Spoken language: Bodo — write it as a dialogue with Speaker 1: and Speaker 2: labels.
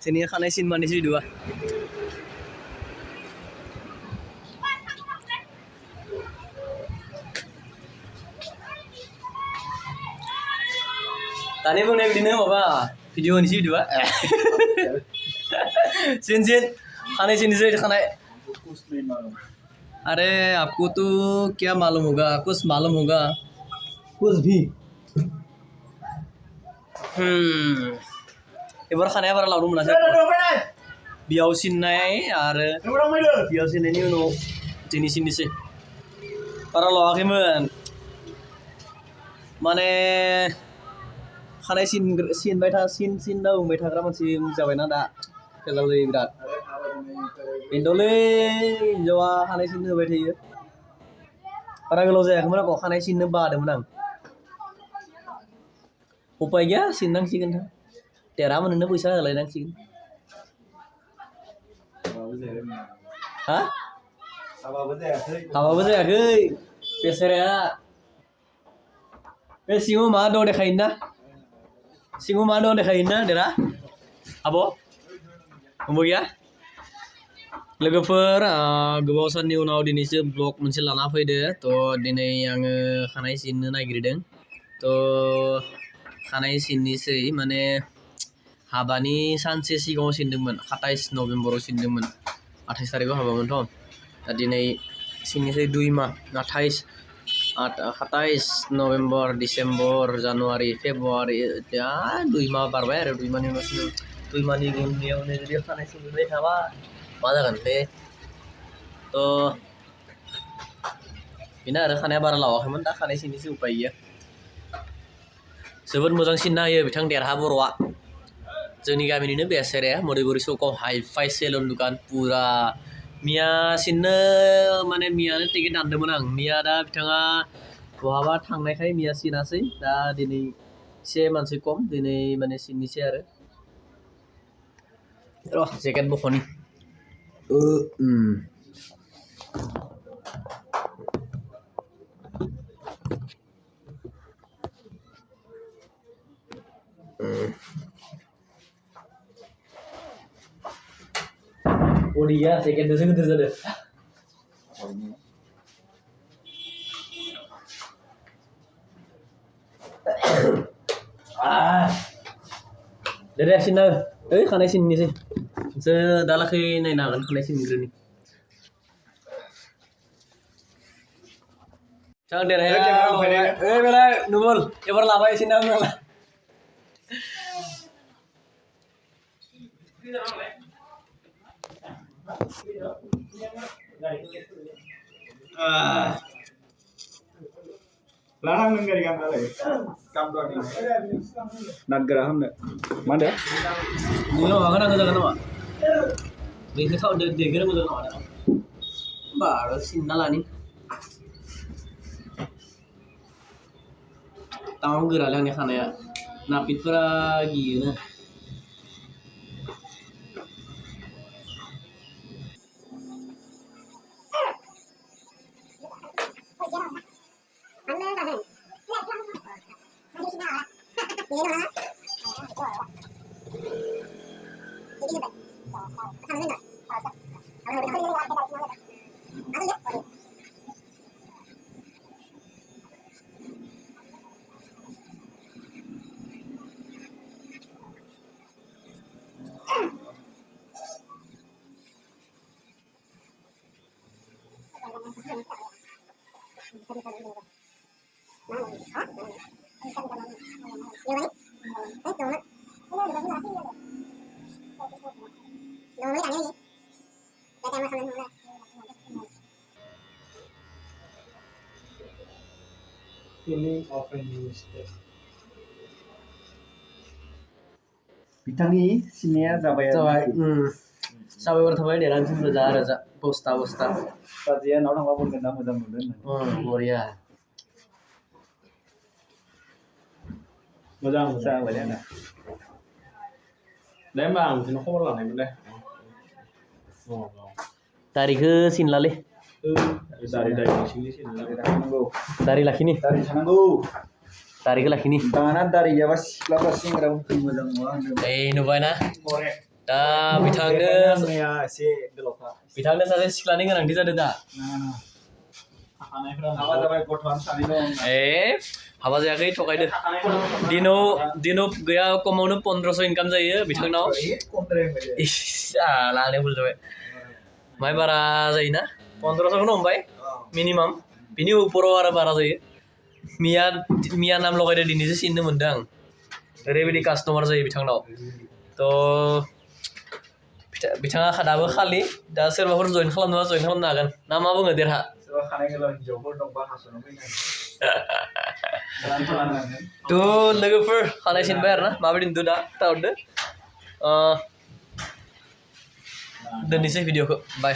Speaker 1: Sini खानाय सिन मानिसै dua. Tadi buangnya begini apa? Video ini sih dua. Sin खाने sin से खाना अरे आपको तो क्या मालूम होगा कुछ मालूम होगा कुछ भी एबार खानाया बारा लावदों मोनासै बियाव सिननाय आरो बियाव सिननायनि उनाव दिनै सिननोसै बारा लावाखैमोन माने खानाय सिनना बुंबाय थाग्रा मानसि जाबायना दा खेलाव जायो बिराद हिनजावलै हिनजावा खानाय सिननो होबाय थायो बारा गोलाव जायाखैमोन आंखौ खानाय सिननो बादोंमोन आं उपाय गैया सिननांसिगोन देरा मोननो फैसा होलायनांसिगोन हा हाबाबो जायाखै बेसेराया बे सिङाव मा दं देखायोना सिङाव मा दं देखायोना देरा आब' हमबो गैया लोगोफोर गोबाव साननि उनाव दिनैसो ब्लग मोनसे लाना फैदो थ' दिनै आङो खानाय सिननो नागिरदों थ' खानाय सिननिसै माने हाबानि सानसे सिगाङाव सिनदोंमोन 27 नभेम्बराव सिनदोंमोन 28 तारिखआव हाबामोनथ' दा दिनै सिननिसै 2 माह 27 नभेम्बर डिसेम्बर जानुवारि फेब्रुवारि दा 2 माह बारबाय आरो 2 माहनि उनाव 2 माहनि उनावनो जुदि खानाय सिनबाय थाबा मा जागोन बे थ' बेनो आरो खानाया बारा लावाखैमोन दा खानाय सिननिसो उपाय गैया जोबोद मोजां सिनना होयो बिथां देरहा बर'आ जोंनि गामिनिनो बेसेराया मधुबुरि चौकआव हाइफाइ सेलुन दुकान पुरा मिया सिननो माने मियानो टिकेट दानदोंमोन आं मिया दा बिथाङा बहाबा थांनायखाय मिया सिनासै दा दिनै एसे मानसि खम दिनै माने सिननिसै आरो र' jacket बख'नि Udah jaket dosen gitu sudah. Dari sini, खानाय सिननिसै जो दालाखै नायनो हागोन खानाय सिनग्रोनि Jangan देरहाया बेलाय नुबल एबार लाबाय सिनना आंना
Speaker 2: Larang nggak di kamar lagi? Kamar ini. Nagara hamne. Mana?
Speaker 1: Nino makan aku jangan nama. Bisa tahu denger aku jangan nama. Baru sinna lah nih. Tahu gerala nih kan ya. Napit pura gini.
Speaker 2: Feeling of a new step. Bitangi sininya जाबाय
Speaker 1: थाबाय देरांसिन रोजा रोजा बस्ता
Speaker 2: साजिया नाव थांबा मोनगोन ना मोजां मोनदों
Speaker 1: बरिया
Speaker 2: मोजां जाबाय ना दे होमबा आं बिदिनो खबर लानायमोन दे
Speaker 1: दारिखौ सिनलालै
Speaker 2: दारि सिनला
Speaker 1: दारि लाखिनि
Speaker 2: दारि थानांगौ
Speaker 1: Tarik lagi nih.
Speaker 2: Tanganan dari Jawa siapa singra mungkin molang molang.
Speaker 1: Nubai na. Da bitangno
Speaker 2: Ya si geloka.
Speaker 1: bitangno सासे सिख्लानि गोनांथि जादों दा
Speaker 2: Nah. Apa जाबाय गथ'आ सानै दं.
Speaker 1: हाबा जायाखै थगायदो दिनाव गैया खमावनो 1500 इनकाम जायो बिथांनाव लानाय भुल जाबाय माय बारा जायोना 1500खौनो हमबाय मिनिमाम बिनि उपराव आरो बारा जायो मिया नाम लगायदो दिनैसो सिननो मोनदों आं ओरैबायदि कास्टमार जायो बिथांनाव थ' बिथाङा दाबो खालि दा सोरबाफोर जइन खालामनोबा जइन खालामनो हागोन ना मा बुङो देरहा थ' लोगोफोर खानाय सिनबाय आरो ना माबायदि नुदों दा खोथाहरदो दोननोसै भिडिअखौ बाय